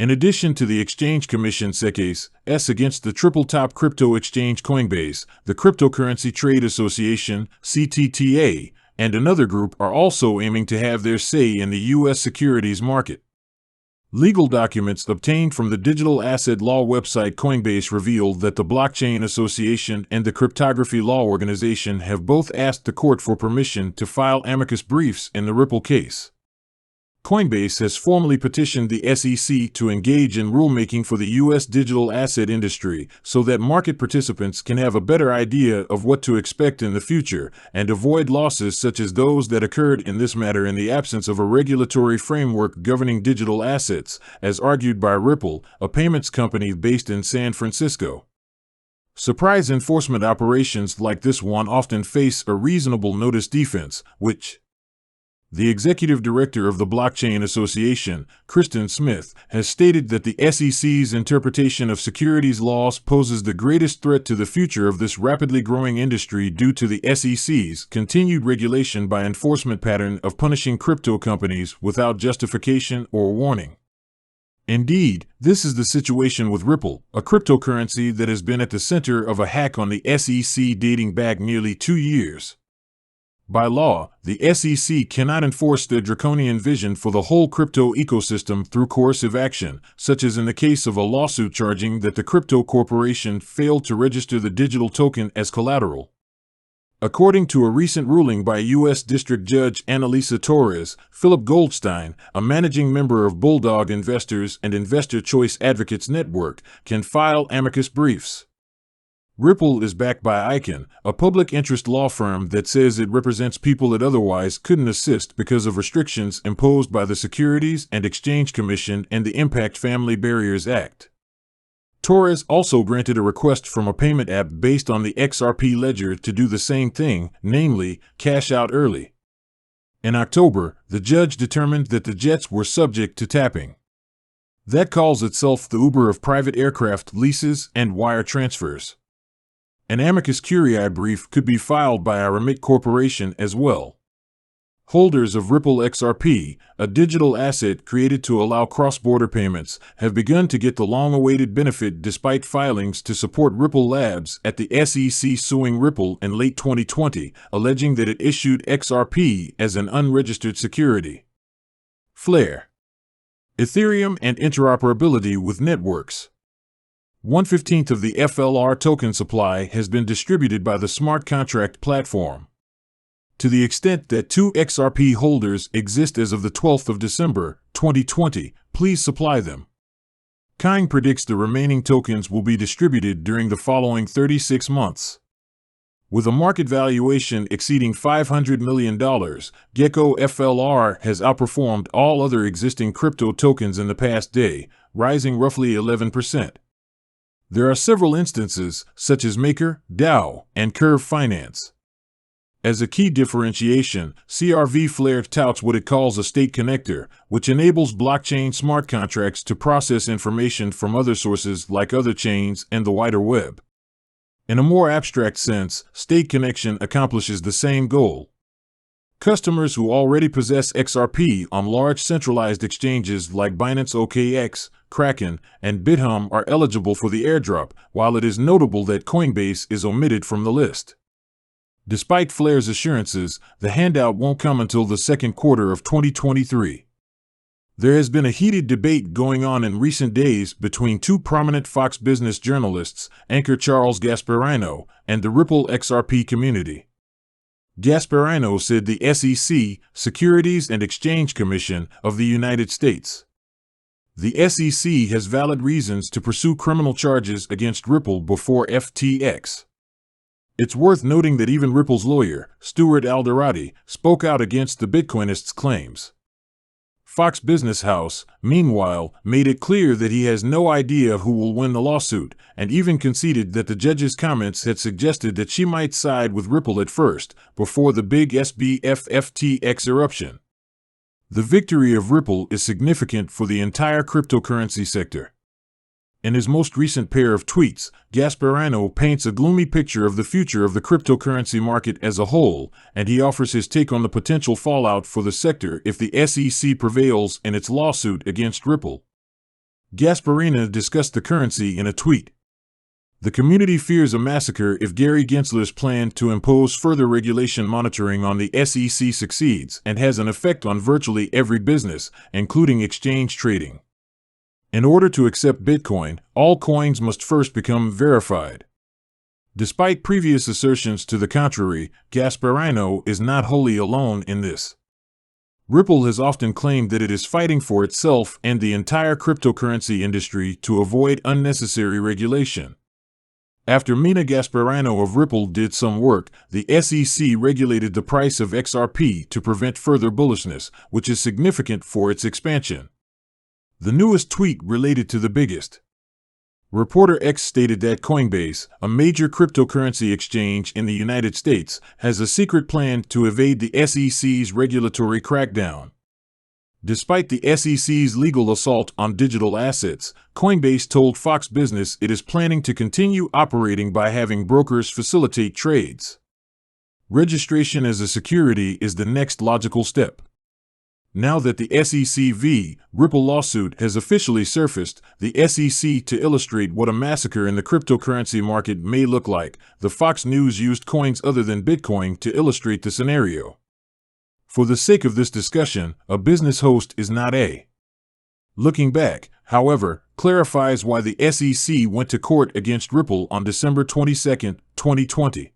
In addition to the Exchange Commission SEC's against the triple-top crypto exchange Coinbase, the Cryptocurrency Trade Association, CTTA, and another group are also aiming to have their say in the U.S. securities market. Legal documents obtained from the digital asset law website Coinbase revealed that the Blockchain Association and the Cryptography Law Organization have both asked the court for permission to file amicus briefs in the Ripple case. Coinbase has formally petitioned the SEC to engage in rulemaking for the U.S. digital asset industry so that market participants can have a better idea of what to expect in the future and avoid losses such as those that occurred in this matter in the absence of a regulatory framework governing digital assets, as argued by Ripple, a payments company based in San Francisco. Surprise enforcement operations like this one often face a reasonable notice defense, which the executive director of the Blockchain Association, Kristen Smith, has stated that the SEC's interpretation of securities laws poses the greatest threat to the future of this rapidly growing industry due to the SEC's continued regulation by enforcement pattern of punishing crypto companies without justification or warning. Indeed, this is the situation with Ripple, a cryptocurrency that has been at the center of a hack on the SEC dating back nearly 2 years. By law, the SEC cannot enforce their draconian vision for the whole crypto ecosystem through coercive action, such as in the case of a lawsuit charging that the crypto corporation failed to register the digital token as collateral. According to a recent ruling by U.S. District Judge Annalisa Torres, Philip Goldstein, a managing member of Bulldog Investors and Investor Choice Advocates Network, can file amicus briefs. Ripple is backed by Icon, a public interest law firm that says it represents people that otherwise couldn't assist because of restrictions imposed by the Securities and Exchange Commission and the Impact Family Barriers Act. Torres also granted a request from a payment app based on the XRP ledger to do the same thing, namely, cash out early. In October, the judge determined that the jets were subject to tapping. That calls itself the Uber of private aircraft leases and wire transfers. An amicus curiae brief could be filed by a Remit Corporation as well. Holders of Ripple XRP, a digital asset created to allow cross-border payments, have begun to get the long-awaited benefit despite filings to support Ripple Labs at the SEC suing Ripple in late 2020, alleging that it issued XRP as an unregistered security. Flare. Ethereum and interoperability with networks. 1/15 of the FLR token supply has been distributed by the smart contract platform. To the extent that 2 XRP holders exist as of the 12th of December, 2020, please supply them. Kind predicts the remaining tokens will be distributed during the following 36 months. With a market valuation exceeding $500 million, Gecko FLR has outperformed all other existing crypto tokens in the past day, rising roughly 11%. There are several instances, such as Maker, DAO, and Curve Finance. As a key differentiation, CRV Flare touts what it calls a state connector, which enables blockchain smart contracts to process information from other sources like other chains and the wider web. In a more abstract sense, state connection accomplishes the same goal. Customers who already possess XRP on large centralized exchanges like Binance OKX, Kraken, and BitHum are eligible for the airdrop, while it is notable that Coinbase is omitted from the list. Despite Flare's assurances, the handout won't come until the second quarter of 2023. There has been a heated debate going on in recent days between 2 prominent Fox Business journalists, anchor Charles Gasparino, and the Ripple XRP community. Gasparino said the SEC, Securities and Exchange Commission, of the United States. The SEC has valid reasons to pursue criminal charges against Ripple before FTX. It's worth noting that even Ripple's lawyer, Stuart Alderati, spoke out against the Bitcoinists' claims. Fox Business House, meanwhile, made it clear that he has no idea who will win the lawsuit, and even conceded that the judge's comments had suggested that she might side with Ripple at first, before the big SBF-FTX eruption. The victory of Ripple is significant for the entire cryptocurrency sector. In his most recent pair of tweets, Gasparino paints a gloomy picture of the future of the cryptocurrency market as a whole, and he offers his take on the potential fallout for the sector if the SEC prevails in its lawsuit against Ripple. Gasparina discussed the currency in a tweet. The community fears a massacre if Gary Gensler's plan to impose further regulation monitoring on the SEC succeeds and has an effect on virtually every business, including exchange trading. In order to accept Bitcoin, all coins must first become verified. Despite previous assertions to the contrary, Gasparino is not wholly alone in this. Ripple has often claimed that it is fighting for itself and the entire cryptocurrency industry to avoid unnecessary regulation. After Mina Gasparino of Ripple did some work, the SEC regulated the price of XRP to prevent further bullishness, which is significant for its expansion. The newest tweet related to the biggest. Reporter X stated that Coinbase, a major cryptocurrency exchange in the United States, has a secret plan to evade the SEC's regulatory crackdown. Despite the SEC's legal assault on digital assets, Coinbase told Fox Business it is planning to continue operating by having brokers facilitate trades. Registration as a security is the next logical step. Now that the SEC v. Ripple lawsuit has officially surfaced, the SEC to illustrate what a massacre in the cryptocurrency market may look like, the Fox News used coins other than Bitcoin to illustrate the scenario. For the sake of this discussion, a business host is not a. Looking back, however, clarifies why the SEC went to court against Ripple on December 22, 2020.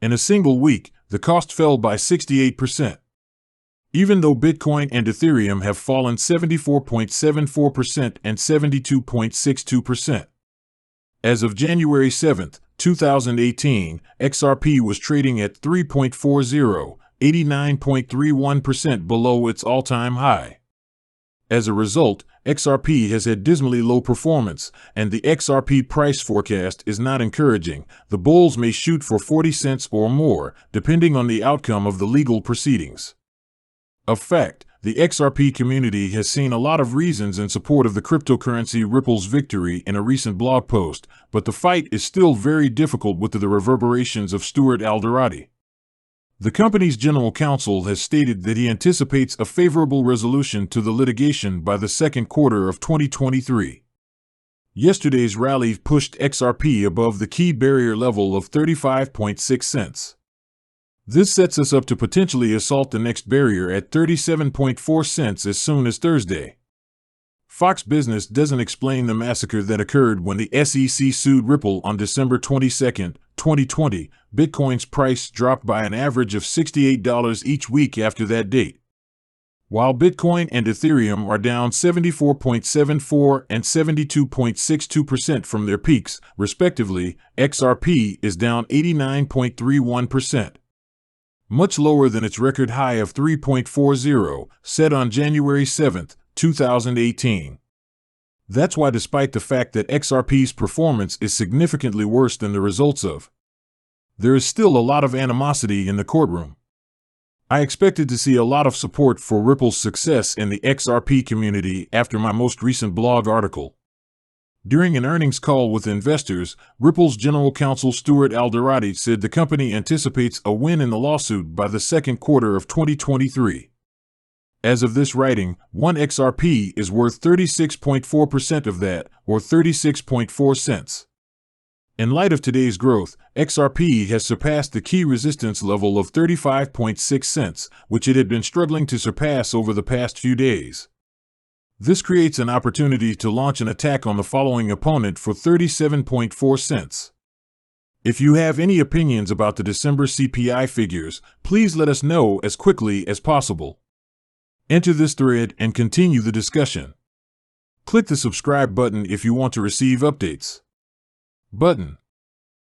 In a single week, the cost fell by 68%. Even though Bitcoin and Ethereum have fallen 74.74% and 72.62%. As of January 7, 2018, XRP was trading at 3.40, 89.31% below its all-time high. As a result, XRP has had dismally low performance, and the XRP price forecast is not encouraging. The bulls may shoot for 40 cents or more, depending on the outcome of the legal proceedings. Of fact, the XRP community has seen a lot of reasons in support of the cryptocurrency Ripple's victory in a recent blog post, but the fight is still very difficult with the reverberations of Stuart Alderati. The company's general counsel has stated that he anticipates a favorable resolution to the litigation by the second quarter of 2023. Yesterday's rally pushed XRP above the key barrier level of 35.6 cents. This sets us up to potentially assault the next barrier at 37.4 cents as soon as Thursday. Fox Business doesn't explain the massacre that occurred when the SEC sued Ripple on December 22, 2020. Bitcoin's price dropped by an average of $68 each week after that date. While Bitcoin and Ethereum are down 74.74% and 72.62% from their peaks, respectively, XRP is down 89.31%. Much lower than its record high of 3.40, set on January 7, 2018. That's why, despite the fact that XRP's performance is significantly worse than the results of, there is still a lot of animosity in the courtroom. I expected to see a lot of support for Ripple's success in the XRP community after my most recent blog article. During an earnings call with investors, Ripple's general counsel Stuart Alderati said the company anticipates a win in the lawsuit by the second quarter of 2023. As of this writing, one XRP is worth 36.4% of that, or 36.4 cents. In light of today's growth, XRP has surpassed the key resistance level of 35.6 cents, which it had been struggling to surpass over the past few days. This creates an opportunity to launch an attack on the following opponent for 37.4 cents. If you have any opinions about the December CPI figures, please let us know as quickly as possible. Enter this thread and continue the discussion. Click the subscribe button if you want to receive updates. Button.